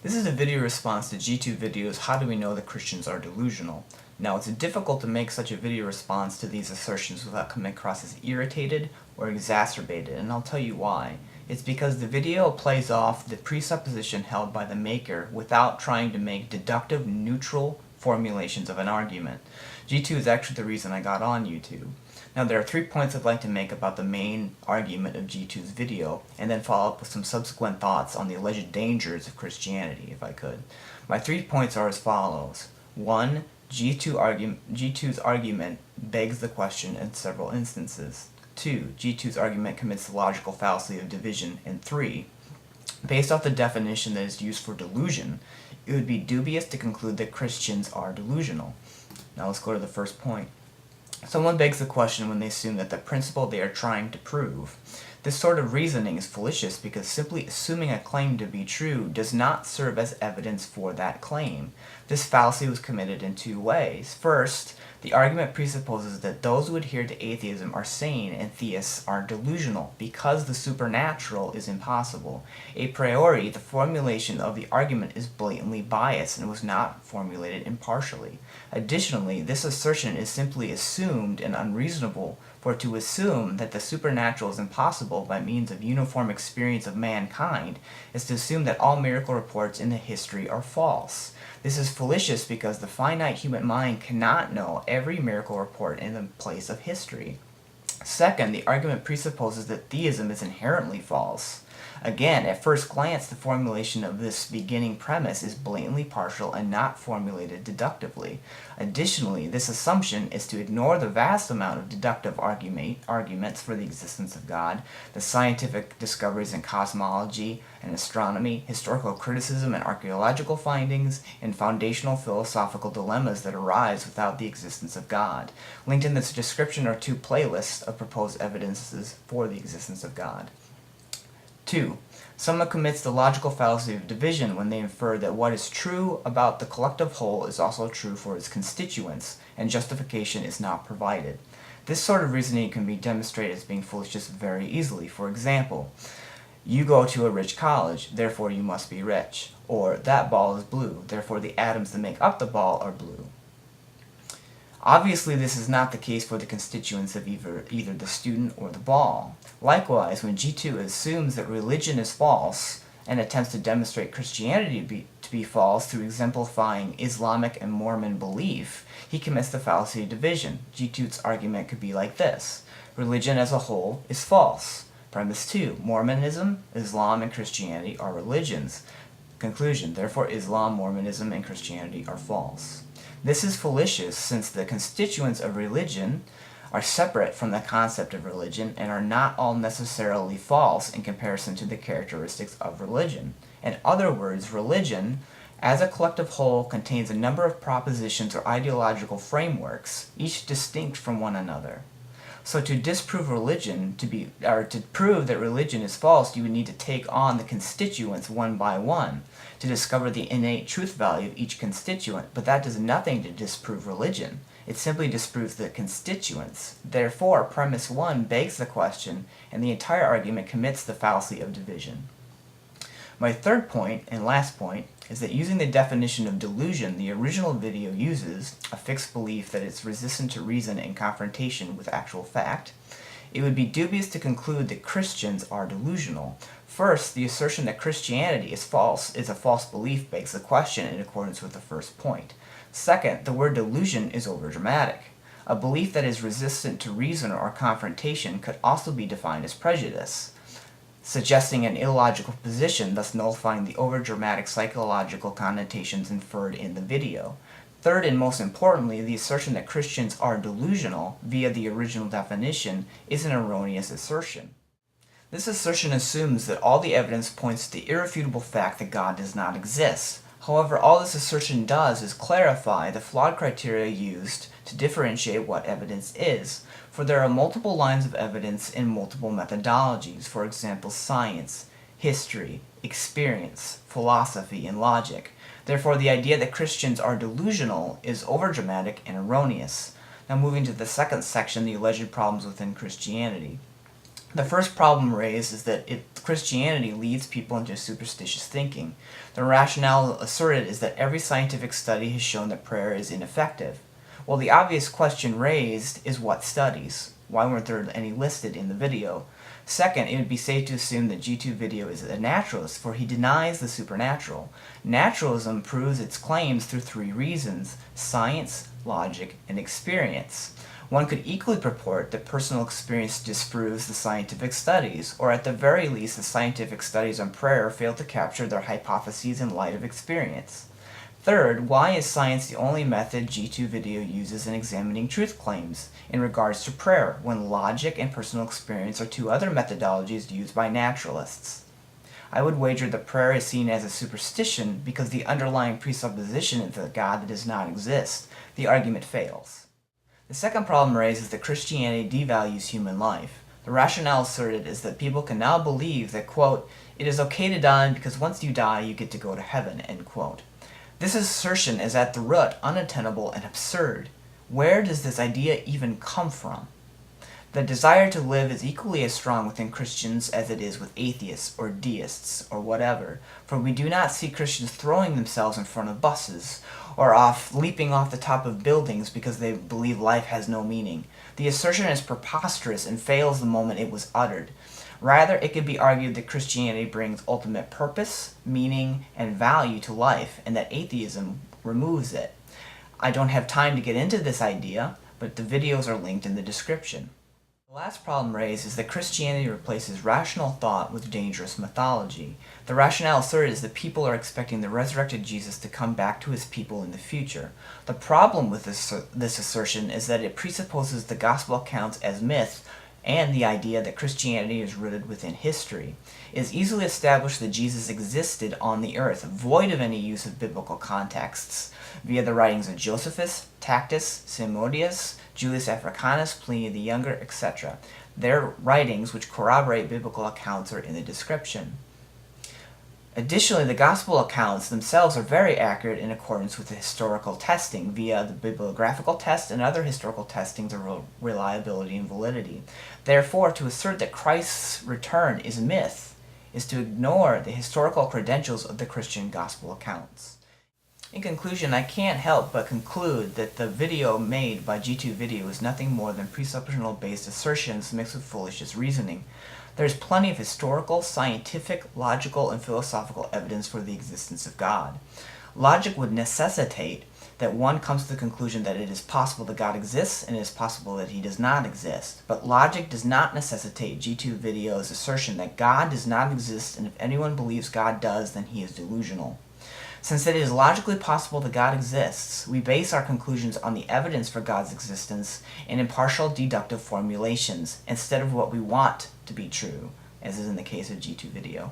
This is a video response to GIIVideo's How Do We Know That Christians Are Delusional? Now, it's difficult to make such a video response to these assertions without coming across as irritated or exacerbated, and I'll tell you why. It's because the video plays off the presupposition held by the maker without trying to make deductive, neutral formulations of an argument. G2 is actually the reason I got on YouTube. Now, there are 3 points I'd like to make about the main argument of G2's video, and then follow up with some subsequent thoughts on the alleged dangers of Christianity, if I could. My 3 points are as follows. 1. G2's argument begs the question in several instances. 2. G2's argument commits the logical fallacy of division. And 3. Based off the definition that is used for delusion, it would be dubious to conclude that Christians are delusional. Now let's go to the first point. Someone begs the question when they assume that the principle they are trying to prove. This sort of reasoning is fallacious because simply assuming a claim to be true does not serve as evidence for that claim. This fallacy was committed in 2 ways. First, the argument presupposes that those who adhere to atheism are sane and theists are delusional because the supernatural is impossible. A priori, the formulation of the argument is blatantly biased and was not formulated impartially. Additionally, this assertion is simply assumed and unreasonable, for to assume that the supernatural is impossible by means of uniform experience of mankind is to assume that all miracle reports in the history are false. This is fallacious because the finite human mind cannot know every miracle report in the place of history. Second, the argument presupposes that theism is inherently false. Again, at first glance, the formulation of this beginning premise is blatantly partial and not formulated deductively. Additionally, this assumption is to ignore the vast amount of deductive arguments for the existence of God, the scientific discoveries in cosmology and astronomy, historical criticism and archaeological findings, and foundational philosophical dilemmas that arise without the existence of God. Linked in this description are 2 playlists of proposed evidences for the existence of God. 2. Someone commits the logical fallacy of division when they infer that what is true about the collective whole is also true for its constituents, and justification is not provided. This sort of reasoning can be demonstrated as being fallacious very easily. For example, you go to a rich college, therefore you must be rich. Or, that ball is blue, therefore the atoms that make up the ball are blue. Obviously, this is not the case for the constituents of either the student or the ball. Likewise, when G2 assumes that religion is false and attempts to demonstrate Christianity to be false through exemplifying Islamic and Mormon belief, he commits the fallacy of division. G2's argument could be like this. Religion as a whole is false. Premise 2. Mormonism, Islam, and Christianity are religions. Conclusion. Therefore, Islam, Mormonism, and Christianity are false. This is fallacious since the constituents of religion are separate from the concept of religion and are not all necessarily false in comparison to the characteristics of religion. In other words, religion, as a collective whole, contains a number of propositions or ideological frameworks, each distinct from one another. So to disprove religion, to prove that religion is false, you would need to take on the constituents one by one to discover the innate truth value of each constituent, but that does nothing to disprove religion. It simply disproves the constituents. Therefore, premise 1 begs the question, and the entire argument commits the fallacy of division. My third point, and last point, is that using the definition of delusion the original video uses, a fixed belief that it's resistant to reason in confrontation with actual fact, it would be dubious to conclude that Christians are delusional. First, the assertion that Christianity is a false belief begs the question in accordance with the first point. Second, the word delusion is overdramatic. A belief that is resistant to reason or confrontation could also be defined as prejudice, suggesting an illogical position, thus nullifying the overdramatic psychological connotations inferred in the video. Third, and most importantly, the assertion that Christians are delusional via the original definition is an erroneous assertion. This assertion assumes that all the evidence points to the irrefutable fact that God does not exist. However, all this assertion does is clarify the flawed criteria used to differentiate what evidence is, for there are multiple lines of evidence in multiple methodologies, for example, science, history, experience, philosophy, and logic. Therefore, the idea that Christians are delusional is overdramatic and erroneous. Now moving to the second section, the alleged problems within Christianity. The first problem raised is that Christianity leads people into superstitious thinking. The rationale asserted is that every scientific study has shown that prayer is ineffective. Well, the obvious question raised is what studies? Why weren't there any listed in the video? Second, it would be safe to assume that GIIVideo is a naturalist, for he denies the supernatural. Naturalism proves its claims through three reasons: science, logic, and experience. One could equally purport that personal experience disproves the scientific studies, or at the very least the scientific studies on prayer fail to capture their hypotheses in light of experience. Third, why is science the only method GIIVideo uses in examining truth claims in regards to prayer, when logic and personal experience are two other methodologies used by naturalists? I would wager that prayer is seen as a superstition because the underlying presupposition is a God that does not exist. The argument fails. The second problem raised is that Christianity devalues human life. The rationale asserted is that people can now believe that, quote, it is okay to die because once you die you get to go to heaven, end quote. This assertion is at the root unattainable and absurd. Where does this idea even come from? The desire to live is equally as strong within Christians as it is with atheists or deists or whatever, for we do not see Christians throwing themselves in front of buses or leaping off the top of buildings because they believe life has no meaning. The assertion is preposterous and fails the moment it was uttered. Rather, it could be argued that Christianity brings ultimate purpose, meaning, and value to life, and that atheism removes it. I don't have time to get into this idea, but the videos are linked in the description. The last problem raised is that Christianity replaces rational thought with dangerous mythology. The rationale asserted is that people are expecting the resurrected Jesus to come back to his people in the future. The problem with this assertion is that it presupposes the gospel accounts as myth and the idea that Christianity is rooted within history. It is easily established that Jesus existed on the earth, void of any use of biblical contexts, via the writings of Josephus, Tacitus, Simonius, Julius Africanus, Pliny the Younger, etc. Their writings, which corroborate biblical accounts, are in the description. Additionally, the gospel accounts themselves are very accurate in accordance with the historical testing via the bibliographical test and other historical testings of reliability and validity. Therefore, to assert that Christ's return is myth is to ignore the historical credentials of the Christian gospel accounts. In conclusion, I can't help but conclude that the video made by GIIVideo is nothing more than presuppositional-based assertions mixed with foolish reasoning. There is plenty of historical, scientific, logical, and philosophical evidence for the existence of God. Logic would necessitate that one comes to the conclusion that it is possible that God exists and it is possible that he does not exist. But logic does not necessitate GIIVideo's assertion that God does not exist, and if anyone believes God does, then he is delusional. Since it is logically possible that God exists, we base our conclusions on the evidence for God's existence in impartial deductive formulations, instead of what we want to be true, as is in the case of GIIVideo.